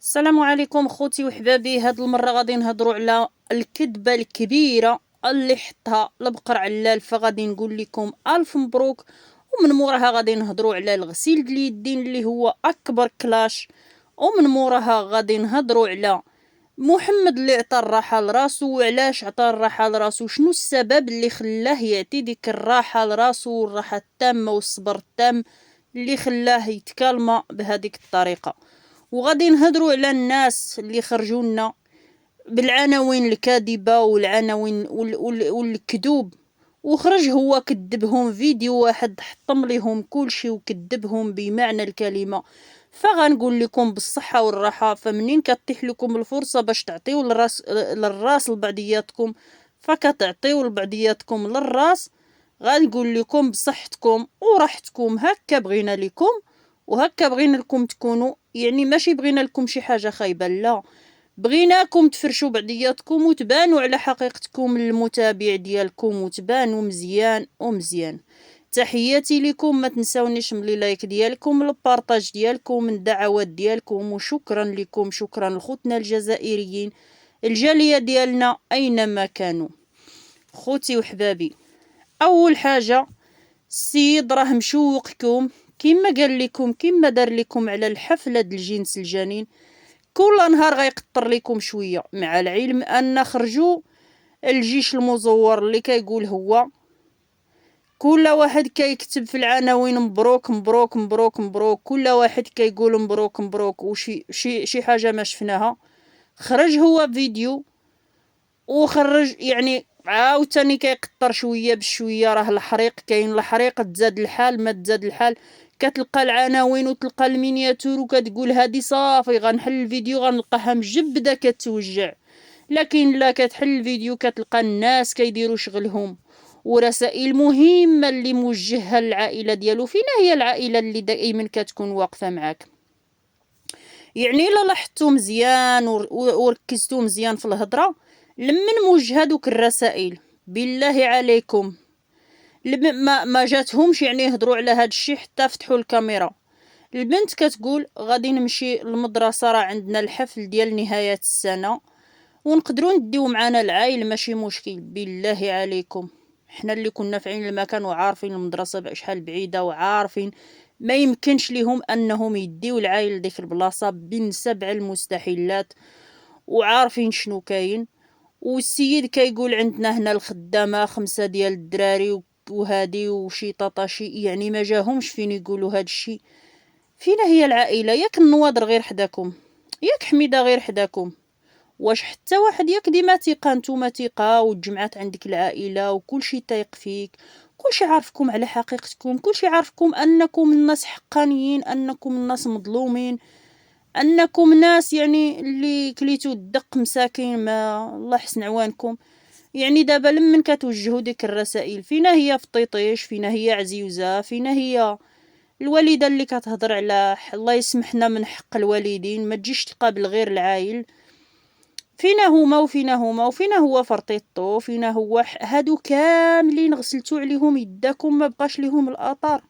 السلام عليكم خوتي وحبابي. هاد المره غادي نهضروا على الكذبه الكبيره اللي حطها البقر علال. فغادي نقول لكم الف مبروك، ومن موراها غادي نهضروا على الغسيل ديال اليدين اللي هو اكبر كلاش، ومن موراها غادي نهضروا على محمد اللي عطى الراحه لراسو وعلاش عطى الراحه لراسو، شنو السبب اللي خلاه يعطي ديك الراحه لراسو والراحه التامه والصبر التام اللي خلاه يتكلم بهذيك الطريقه. وغادي نهضروا على الناس اللي خرجوا لنا بالعناوين الكاذبه والعناوين والكذوب، وخرج هو كذبهم فيديو واحد حطم ليهم كلشي وكذبهم بمعنى الكلمه. فغنقول لكم بالصحه والراحه، فمنين كتيح لكم الفرصه باش تعطيو للراس لبعضياتكم فكتعطيو لبعضياتكم للراس. غنقول لكم بصحتكم وراحتكم، هكا بغينا لكم وهكا بغينا لكم تكونوا، يعني ماشي بغينا لكم شي حاجه خايبه، لا، بغيناكم تفرشوا بعضياتكم وتبانوا على حقيقتكم للمتابع ديالكم وتبانوا مزيان ومزيان. تحياتي لكم، ما تنساونيش من لايك ديالكم، البارطاج ديالكم، من الدعوات ديالكم، وشكرا لكم، شكرا لخوتنا الجزائريين، الجاليه ديالنا اينما كانوا. خوتي وحبابي، اول حاجه السيد راه مشوقكم كما قال لكم، كما دار لكم على الحفله ديال الجنس الجنين، كل نهار غيقطر لكم شويه، مع العلم ان خرجوا الجيش المزور اللي كيقول هو كل واحد كيكتب في العناوين مبروك مبروك مبروك مبروك، كل واحد كيقول مبروك مبروك، وشي شي حاجه ما شفناها. خرج هو فيديو وخرج يعني عاوتاني كيقطر شويه بشويه، راه الحريق كاين، الحريق تزاد الحال ما تزاد الحال، كتلقى العناوين وتلقى المينياتور وكتقول هادي صافي غنحل الفيديو غنلقاها مجبده كتوجع. لكن لا، كتحل الفيديو كتلقى الناس كيديروا شغلهم ورسائل مهمه اللي موجهه للعائله ديالو. فينا هي العائله اللي دائما كتكون واقفه معاك؟ يعني الا لاحظتوا مزيان وركزتوا مزيان في الهضره، لمن موجهه دوك الرسائل بالله عليكم ما جاتهمش يعني يهضروا على هاد الشيء حتى فتحوا الكاميرا. البنت كتقول غادي نمشي للمدرسه، راه عندنا الحفل ديال نهايه السنه ونقدروا نديو معنا العائل، ماشي مشكل. بالله عليكم، حنا اللي كنا في عين المكان وعارفين المدرسه شحال بعيده وعارفين ما يمكنش لهم انهم يديو العائل لديك البلاصه بين سبع المستحيلات، وعارفين شنو كاين. والسيد كيقول عندنا هنا الخدامه 5 ديال الدراري وهادي وشي طاطاشي، يعني ما جاهمش فين يقولوا هاد الشيء. فينا هي العائله؟ ياك النواضر غير حداكم، ياك حميده غير حداكم، واش حتى واحد ياك ديما ثقه؟ نتوما ثقه وتجمعات عندك العائله وكلشي تايق فيك، كلشي عارفكم على حقيقتكم، كلشي عارفكم انكم الناس حقانيين، انكم الناس مظلومين، انكم ناس يعني اللي كليتو الدق مساكين، ما الله يحسن عوانكم. يعني دابا لمن كتوجهوا ديك الرسائل، فينا هي فطيطيش، فينا هي عزيوزه، فينا هي الوالده اللي كتهضر على الله يسمحنا من حق الوالدين، ما تجيش تقابل غير العائل. فينا هما وفينا هما وفينا هو فرطيطو، فينا هو هادو كاملين غسلتو عليهم يداكم ما بقاش ليهم الاثار.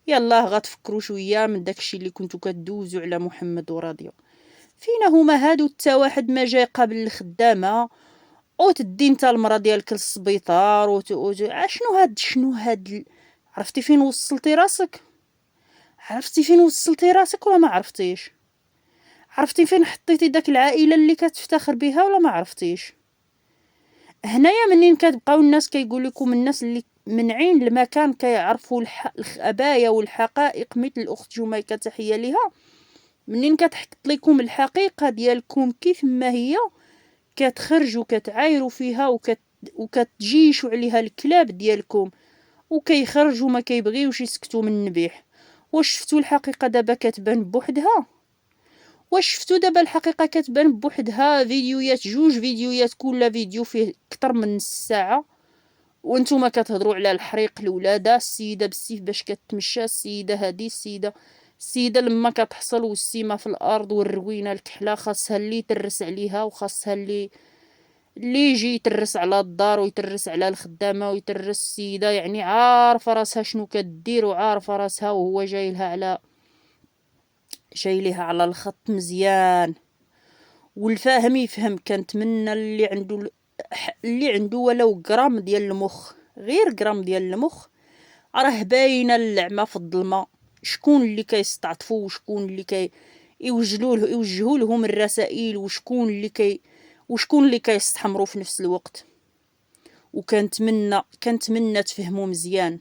يلا غتفكروا شويه من داكشي اللي كنتو كدوزو على محمد وراضيه. فينا هما هادو؟ حتى واحد ما جاي قبل الخدامه وتدي نتا المرا ديالك للسبيطار شنو هاد عرفتي فين وصلتي راسك؟ عرفتي فين وصلتي راسك ولا ما عرفتيش؟ عرفتي فين حطيتي داك العائله اللي كتفتخر بها ولا ما عرفتيش؟ هنايا منين كتبقاو الناس كيقول لكم، الناس اللي من عين المكان كيعرفوا الخبايا والحقائق، مثل الاخت جميكه تحيه ليها، منين كتحط لكم الحقيقه ديالكم كيف ما هي كتخرجوا كتعايروا فيها وكتجيشوا عليها الكلاب ديالكم، وكيخرجوا ما كيبغيوش يسكتوا من النبيح. واش شفتوا الحقيقه دابا كتبان بوحدها؟ واش شفتوا دابا الحقيقه كتبان بوحدها؟ فيديوهات، جوج فيديوهات، كل فيديو فيه اكثر من نص ساعه، وانتم كتهضروا على الحريق الولاده، السيده بالسيف باش كتمشى، السيده هذه، السيده لما كتحصل والسيمه في الارض والروينه الكحله خاصها اللي يترس عليها، وخاصها اللي يجي يترس على الدار ويترس على الخدامه ويترس السيده، يعني عارفه راسها شنو كدير وعارفه راسها، وهو جاي لها على شايليها على الخط مزيان، والفاهم يفهم. كنتمنى اللي عنده ولو غرام ديال المخ، غير غرام ديال المخ، راه باينه اللعمه في الظلمه. شكون اللي كيستعطفوا وشكون اللي يوجهوا لهم الرسائل، وشكون اللي كيستحمروا في نفس الوقت. كنتمنى تفهموا مزيان.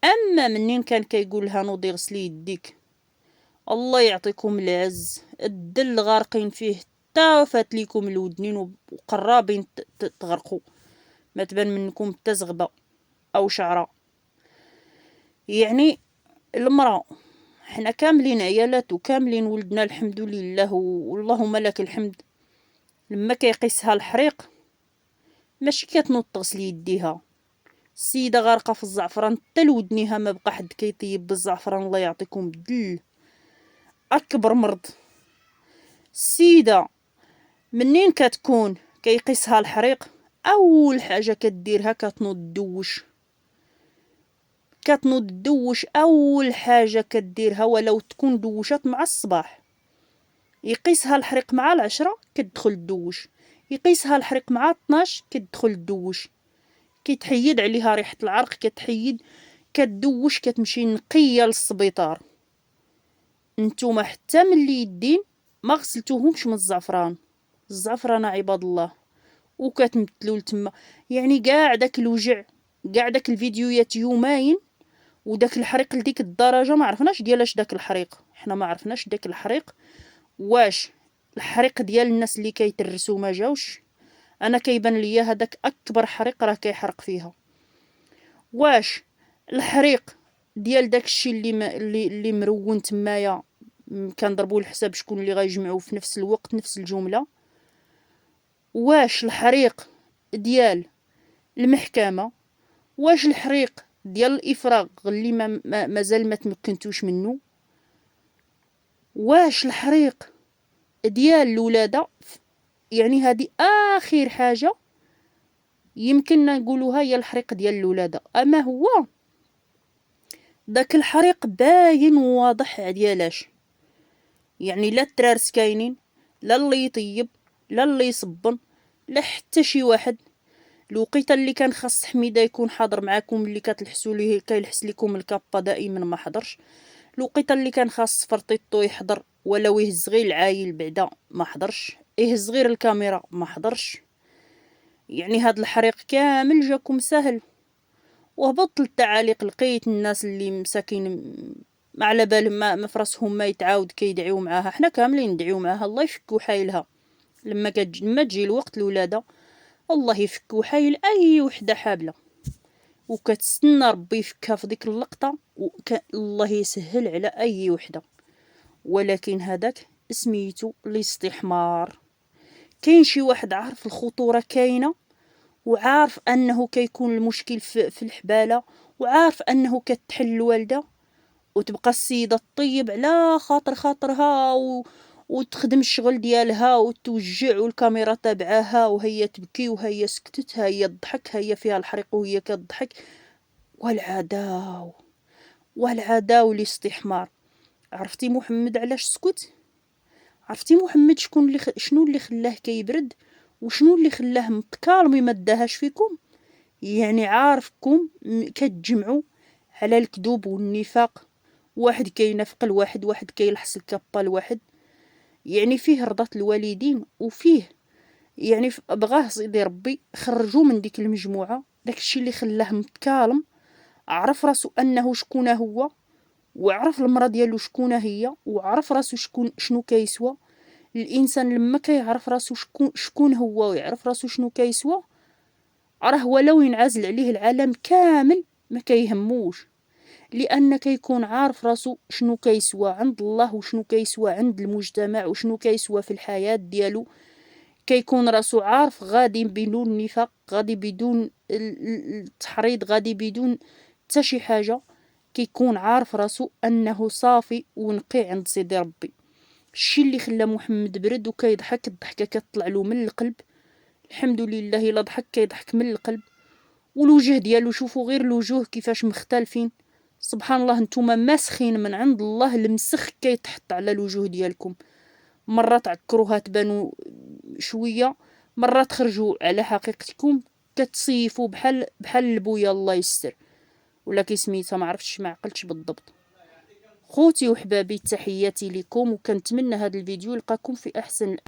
اما منين كان كيقولها نوضي غسلي يديك، الله يعطيكم العز، الدل غارقين فيه حتى فات ليكم الودنين وقرابين تغرقوا، ما تبان منكم حتى زغبه او شعره. يعني المراه، حنا كاملين عيالات وكاملين ولدنا الحمد لله واللهم لك الحمد. لما كيقيسها الحريق ماشي كتنوض تغسل يديها. السيده غارقه في الزعفران حتى لودنيها ما بقى حد كيطيب بالزعفران، الله يعطيكم الدل. اكبر مرض السيده منين كتكون كيقيسها الحريق، اول حاجه كديرها كتنوض دوش. اول حاجه كديرها ولو تكون دوشات مع الصباح. يقيسها الحريق مع 10 كتدخل دوش، يقيسها الحريق مع 12 كتدخل دوش. كيتحيد عليها ريحه العرق، كتحيد، كدوش، كتمشي نقيه للسبيطار. نتوما حتى من اليدين ما غسلتوهمش من الزعفران عباد الله، وكتمثلوا لتما. يعني كاع داك الوجع، كاع داك الفيديوهات يومين، وداك الحريق لديك الدرجه ما عرفناش ديالاش داك الحريق. حنا ما عرفناش داك الحريق واش الحريق ديال الناس اللي كيترسوا ما جاوش. انا كيبان ليا هذاك اكبر حريق راه كيحرق فيها. واش الحريق ديال داكشي اللي مرون تمايا، كنضربوا الحساب شكون اللي غيجمعوا في نفس الوقت نفس الجمله. واش الحريق ديال المحكمه، واش الحريق ديال الافراغ اللي مازال ما تمكنتوش منه، واش الحريق ديال الولاده. يعني هذه اخر حاجه يمكننا نقولوها هي الحريق ديال الولاده. اما هو داك الحريق باين واضح ديالاش. يعني لا الترارس كاينين، لا اللي يطيب، لا اللي يصبن، لا حتى شي واحد. الوقيته اللي كان خاص حميده يكون حاضر معاكم، اللي كتلحسوا ليه كيلحس لكم الكابا دائما ما حضرش. الوقيته اللي كان خاص فرطيطو يحضر ولو يهز غير العايل بعدا ما حضرش، يهز غير الكاميرا ما حضرش. يعني هاد الحريق كامل جاكم سهل. وهبط التعاليق لقيت الناس اللي مساكين ما على بالهم، ما فراسهم ما يتعاود كيدعيو معاها. حنا كاملين ندعيو معاها الله يفكو حايلها. لما تجي الوقت الولاده الله يفكو حايل اي وحده حابله وكتستنى ربي يفكها في ديك اللقطه، الله يسهل على اي وحده. ولكن هذاك سميتو الاستحمار. كاين شي واحد عارف الخطوره كاينه، وعارف انه كيكون المشكل في الحباله، وعارف انه كتحل الوالده، وتبقى السيده الطيب على خاطرها وتخدم الشغل ديالها وتوجع، والكاميرا تابعاها وهي تبكي وهي سكتت، هي تضحك، هي فيها الحريق وهي كتضحك. والعداو الاستحمار. عرفتي محمد علاش سكت؟ عرفتي محمد شنو اللي خلاه كيبرد، وشنو اللي خلاه متكالمي ما داهاش فيكم؟ يعني عارفكم كتجمعوا على الكذوب والنفاق. واحد كينافق الواحد، واحد كيلحس الكابا الواحد. يعني فيه رضا الوالدين، وفيه يعني بغاه سيدي ربي خرجوا من ديك المجموعه. داكشي اللي خلاه متكالم، عرف راسو انه شكون هو، وعرف المراه ديالو شكون هي، وعرف راسو شنو كيسوى. الانسان لما كيعرف راسو شكون هو ويعرف راسو شنو كيسوى، راه ولو ينعزل عليه العالم كامل ما كيهموش. لان كيكون عارف راسو شنو كيسوى عند الله، وشنو كيسوى عند المجتمع، وشنو كيسوى في الحياة ديالو. كيكون راسو عارف غادي بدون نفاق، غادي بدون التحريض، غادي بدون حتى شي حاجه. كيكون عارف راسو انه صافي ونقي عند سيدي ربي. الشي اللي خلى محمد برد وكيضحك، الضحكه كتطلع له من القلب. الحمد لله الا ضحك كيضحك من القلب. والوجه ديالو شوفوا غير الوجوه كيفاش مختلفين. سبحان الله نتوما ماسخين من عند الله، المسخ كيتحط على الوجوه ديالكم، مرات عكروها تبانوا شويه، مرات تخرجوا على حقيقتكم كتصيفوا بحال البويه، الله يستر. ولا كيسميتها ما عرفتش، ما عقلتش بالضبط. خوتي وحبابي، تحياتي لكم، وكنتمنى هذا الفيديو يلقاكم في احسن